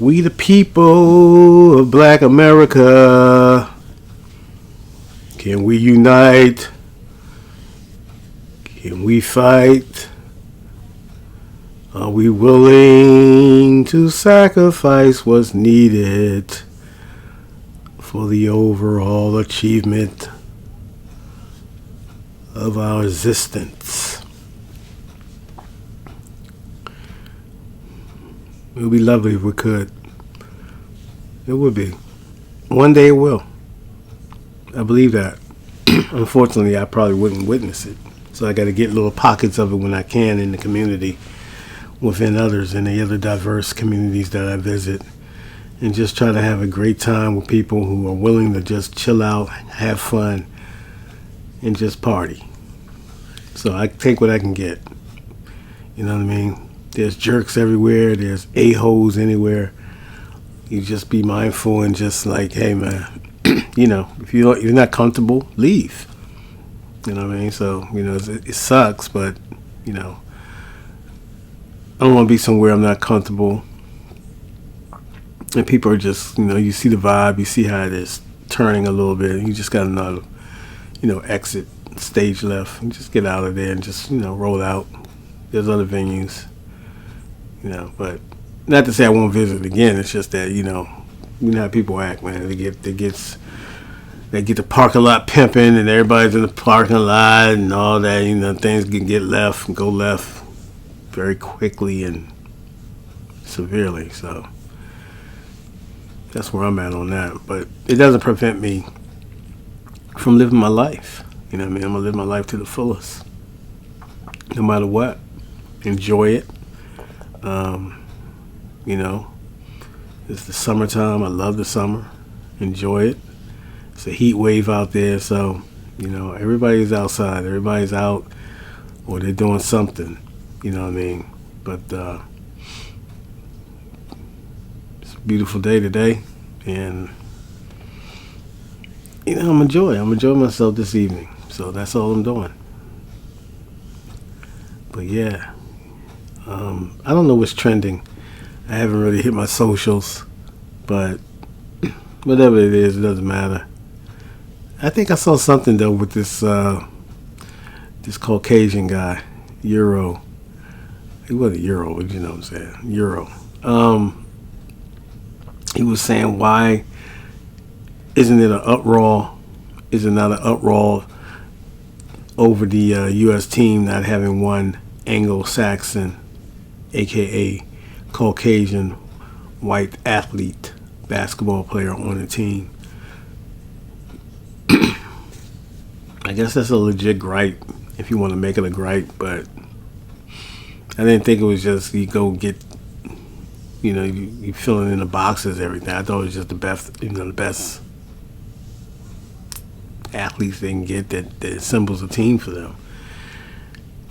We the people of Black America, can we unite? Can we fight? Are we willing to sacrifice what's needed for the overall achievement of our existence? It would be lovely if we could. It would be. One day it will. I believe that. Unfortunately, I probably wouldn't witness it. So I got to get little pockets of it when I can in the community, within others, and the other diverse communities that I visit, and just try to have a great time with people who are willing to just chill out, have fun, and just party. So I take what I can get. You know what I mean? There's jerks everywhere. There's a-holes anywhere. You just be mindful and just like, hey, man, if you're not comfortable, leave. You know what I mean? So, it sucks, but, I don't want to be somewhere I'm not comfortable. And people are just, you see the vibe. You see how it is turning a little bit. You just got another, exit, stage left. You just get out of there and just, roll out. There's other venues. But not to say I won't visit again. It's just that, you know how people act, man. They get the parking lot pimping, and everybody's in the parking lot and all that. Things can get left and go left very quickly and severely. So that's where I'm at on that. But it doesn't prevent me from living my life. I'm gonna live my life to the fullest, no matter what. Enjoy it. It's the summertime. I love the summer. Enjoy it. It's a heat wave out there, so everybody's outside. Everybody's out, or they're doing something. You know what I mean? But it's a beautiful day today, and I'm enjoying myself this evening. So that's all I'm doing. But yeah, I don't know what's trending. I haven't really hit my socials, but whatever it is, it doesn't matter. I think I saw something though with this Caucasian guy, Euro. He wasn't Euro, but you know what I'm saying, Euro. He was saying, why isn't it an uproar? Is it not an uproar over the U.S. team not having one Anglo-Saxon, aka Caucasian white athlete, basketball player on the team? I guess that's a legit gripe if you want to make it a gripe, but I didn't think it was just you go get, you filling in the boxes, everything. I thought it was just the best athletes they can get that assembles a team for them.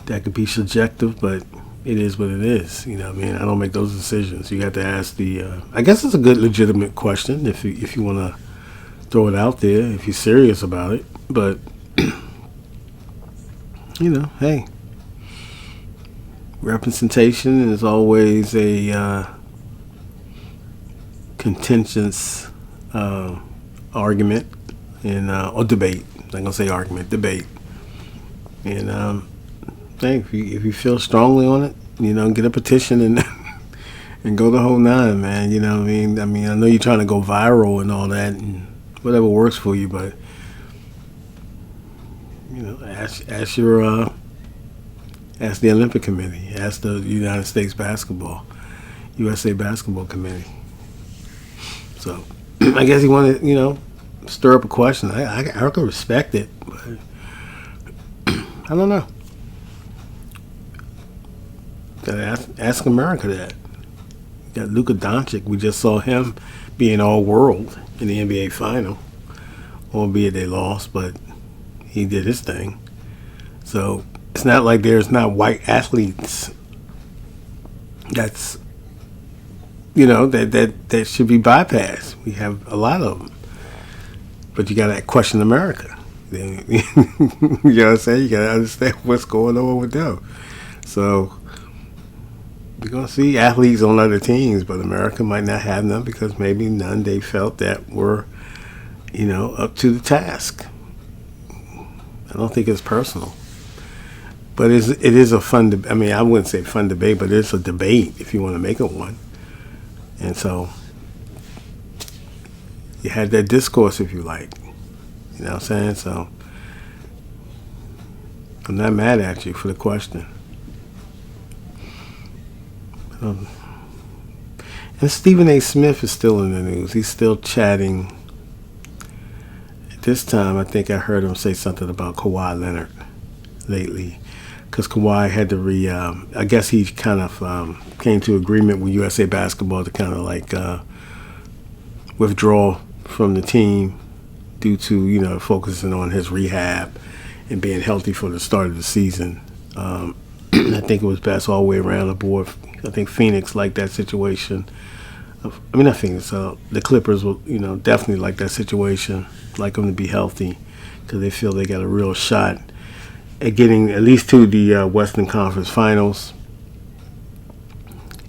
That could be subjective, but it is what it is. I don't make those decisions. You got to ask I guess it's a good legitimate question if you want to throw it out there, if you're serious about it. But hey, representation is always a contentious argument or debate. I'm not gonna say argument, debate. And hey, if you feel strongly on it, get a petition and and go the whole nine, man. You know what I mean? I know you're trying to go viral and all that, and whatever works for you, but ask the Olympic Committee, ask the United States USA Basketball Committee. So I guess he wanted, stir up a question. I can respect it, but I don't know. Gotta ask America that. Got Luka Doncic. We just saw him being all world in the NBA final, albeit they lost, but he did his thing. So it's not like there's not white athletes that's that should be bypassed. We have a lot of them, but you gotta question America. You know what I'm saying? You gotta understand what's going on with them. So You're going to see athletes on other teams, but America might not have them because maybe none they felt that were, up to the task. I don't think it's personal. But it is a fun, I wouldn't say fun debate, but it's a debate if you want to make it one. And so you had that discourse if you like. You know what I'm saying? So I'm not mad at you for the question. And Stephen A. Smith is still in the news. He's still chatting. At this time, I think I heard him say something about Kawhi Leonard lately. Because Kawhi had to I guess he kind of came to agreement with USA Basketball to kind of like withdraw from the team due to, focusing on his rehab and being healthy for the start of the season. I think it was best all the way around the board. I think Phoenix liked that situation. Not Phoenix. The Clippers will, definitely like that situation, like them to be healthy because they feel they got a real shot at getting at least to the Western Conference Finals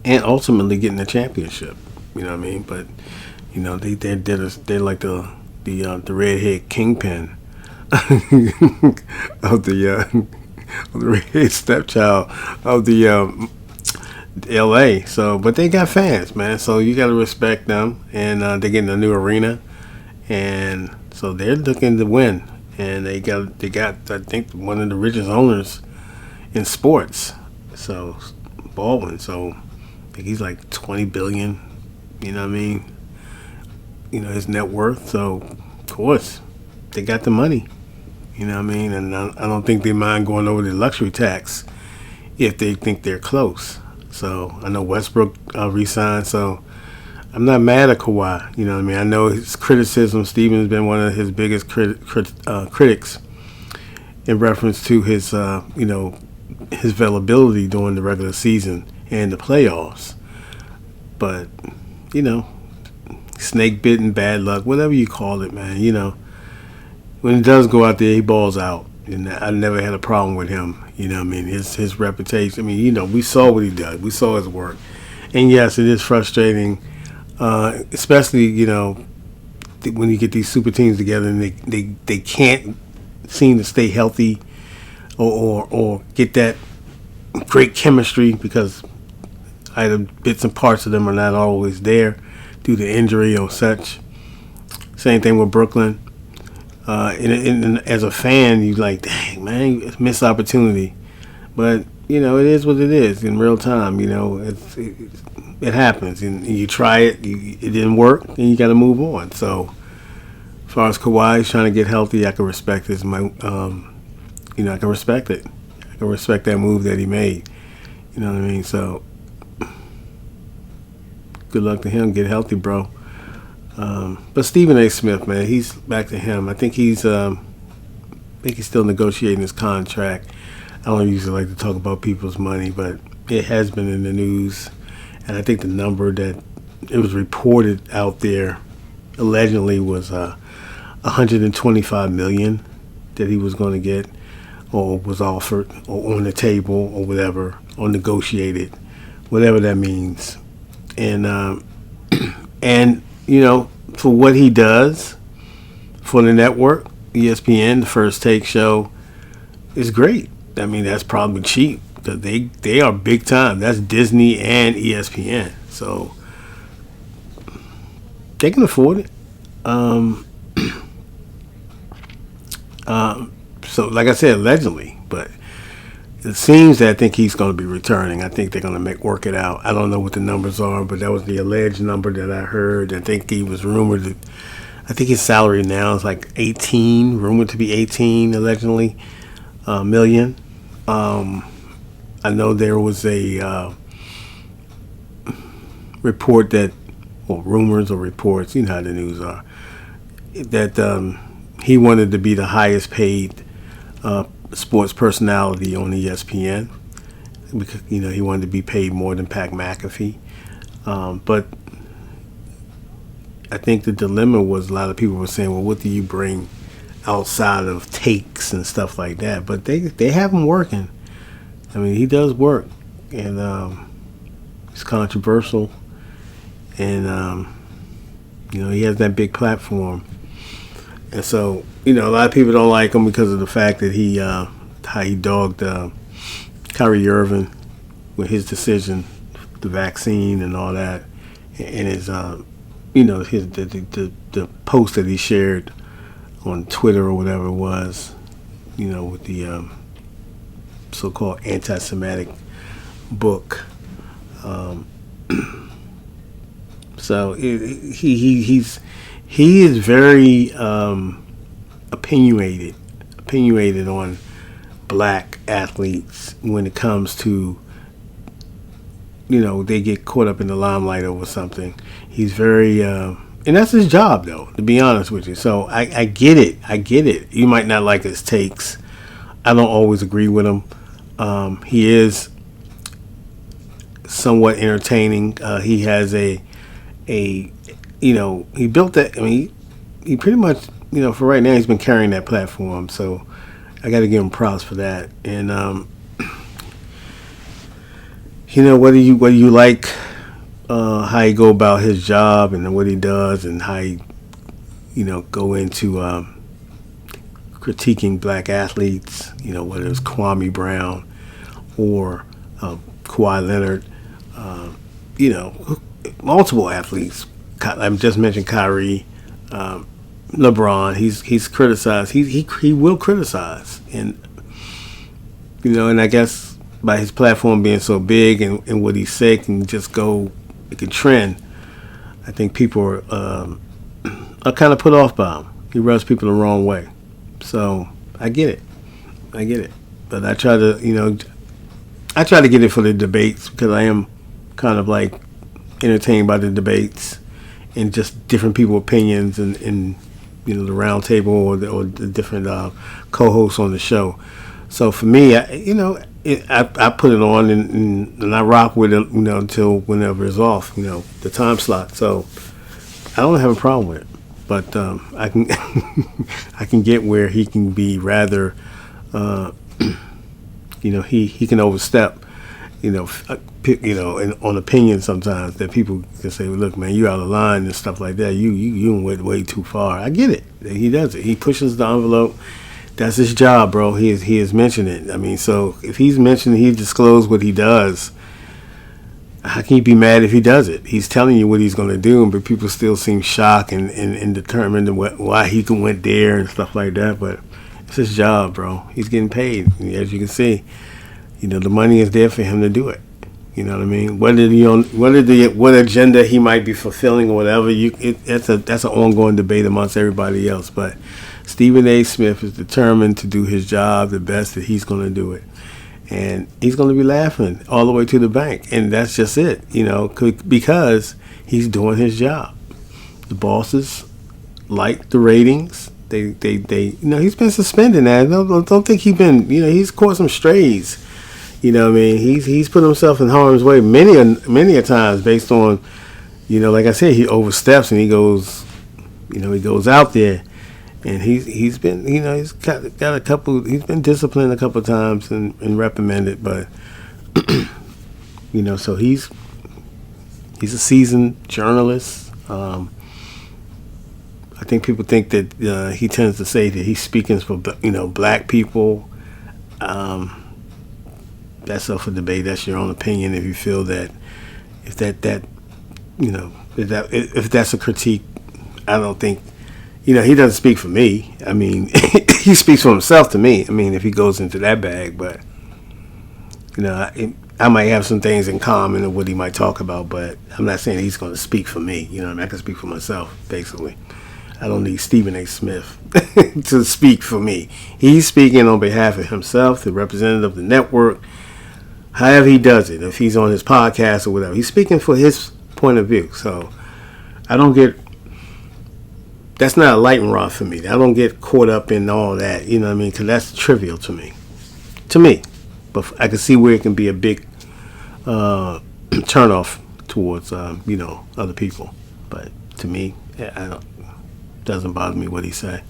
and ultimately getting the championship. You know what I mean? But they're like the redhead kingpin of the redhead stepchild of the L.A. So, but they got fans, man. So you got to respect them, and they're getting a new arena, and so they're looking to win. And they got I think one of the richest owners in sports, so Baldwin. So I think he's like $20 billion. You know what I mean? His net worth. So of course they got the money. You know what I mean? And I don't think they mind going over the luxury tax if they think they're close. So I know Westbrook re-signed. So I'm not mad at Kawhi. You know what I mean? I know his criticism. Steven's been one of his biggest critics in reference to his, his availability during the regular season and the playoffs. But, snake bitten, bad luck, whatever you call it, man. When he does go out there, he balls out. And I never had a problem with him. You know what I mean? His reputation. We saw what he did. We saw his work. And yes, it is frustrating. Especially, when you get these super teams together and they can't seem to stay healthy or get that great chemistry because either bits and parts of them are not always there due to injury or such. Same thing with Brooklyn. And as a fan, you like, dang, man, missed opportunity. But, it is what it is in real time. It happens, and you try it, it didn't work, and you got to move on. So, as far as Kawhi is trying to get healthy, I can respect I can respect it. I can respect that move that he made. You know what I mean? So, good luck to him. Get healthy, bro. But Stephen A. Smith, man, he's back to him. I think he's still negotiating his contract. I don't usually like to talk about people's money, but it has been in the news. And I think the number that it was reported out there allegedly was $125 million that he was going to get, or was offered, or on the table, or whatever, or negotiated, whatever that means. And for what he does for the network, ESPN, the First Take show, is great. That's probably cheap. They are big time. That's Disney and ESPN. So they can afford it. So like I said, allegedly, but it seems that I think he's going to be returning. I think they're going to work it out. I don't know what the numbers are, but that was the alleged number that I heard. I think he was rumored that, I think his salary now is like 18, rumored to be 18 allegedly million. I know there was a report that, or rumors or reports, you know how the news are, that he wanted to be the highest paid sports personality on ESPN because he wanted to be paid more than Pat McAfee. But I think the dilemma was a lot of people were saying, well, what do you bring outside of takes and stuff like that? But they have him working. He does work, and He's controversial, and he has that big platform. And so, a lot of people don't like him because of the fact that how he dogged Kyrie Irving with his decision, the vaccine and all that, and his, the post that he shared on Twitter or whatever it was, with the so-called anti-Semitic book. So he is very opinionated on black athletes when it comes to, they get caught up in the limelight over something. He's very, and that's his job, though, to be honest with you. So I get it. You might not like his takes. I don't always agree with him. He is somewhat entertaining. He has he built that. I mean, he pretty much, for right now, he's been carrying that platform. So I got to give him props for that. And whether you like how he go about his job and what he does, and how he, go into critiquing black athletes, whether it's Kwame Brown or Kawhi Leonard, multiple athletes. I just mentioned Kyrie, LeBron. He's criticized. He will criticize, and and I guess by his platform being so big and what he say can just go, it can trend. I think people are kind of put off by him. He rubs people the wrong way. So I get it, but I try to get it for the debates, because I am kind of like entertained by the debates and just different people's opinions and the round table or the different co-hosts on the show. So for me, I put it on and I rock with it, until whenever it's off, the time slot. So I don't have a problem with it, but I can I can get where he can be rather, he can overstep, on opinion sometimes, that people can say, well, look, man, you out of line and stuff like that. You went way too far. I get it. He does it. He pushes the envelope. That's his job, bro. He has mentioned it. I mean, so if he's mentioned, he disclosed what he does. How can you be mad if he does it? He's telling you what he's going to do, but people still seem shocked and determined why he went there and stuff like that. But it's his job, bro. He's getting paid, as you can see. The money is there for him to do it. You know what I mean? What agenda he might be fulfilling or whatever, that's an ongoing debate amongst everybody else. But Stephen A. Smith is determined to do his job the best that he's going to do it. And he's going to be laughing all the way to the bank. And that's just it, because he's doing his job. The bosses like the ratings. They he's been suspended now. Don't think he's been, he's caught some strays. What I mean? He's put himself in harm's way many a times based on, like I said, he oversteps and he goes out there. And he's been, he's got a couple. He's been disciplined a couple of times and reprimanded, but so he's a seasoned journalist. I think people think that he tends to say that he's speaking for black people. That's up for debate. That's your own opinion. If you feel that, if that's a critique, I don't think. He doesn't speak for me. I mean, he speaks for himself to me. I mean, if he goes into that bag, but, I might have some things in common of what he might talk about, but I'm not saying he's going to speak for me. I can speak for myself, basically. I don't need Stephen A. Smith to speak for me. He's speaking on behalf of himself, the representative of the network, however he does it. If he's on his podcast or whatever, he's speaking for his point of view. So I don't get... That's not a lightning rod for me. I don't get caught up in all that, because that's trivial to me. But I can see where it can be a big turnoff towards, other people. But to me, doesn't bother me what he say.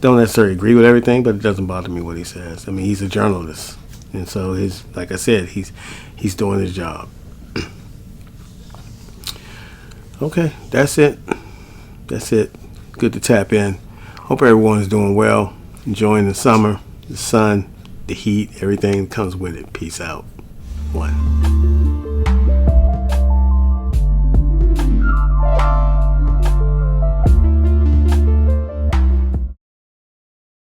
Don't necessarily agree with everything, but it doesn't bother me what he says. I mean, he's a journalist, and so like I said, he's doing his job. Okay, that's it. That's it. Good to tap in. Hope everyone's doing well, enjoying the summer, the sun, the heat, everything that comes with it. Peace out. One.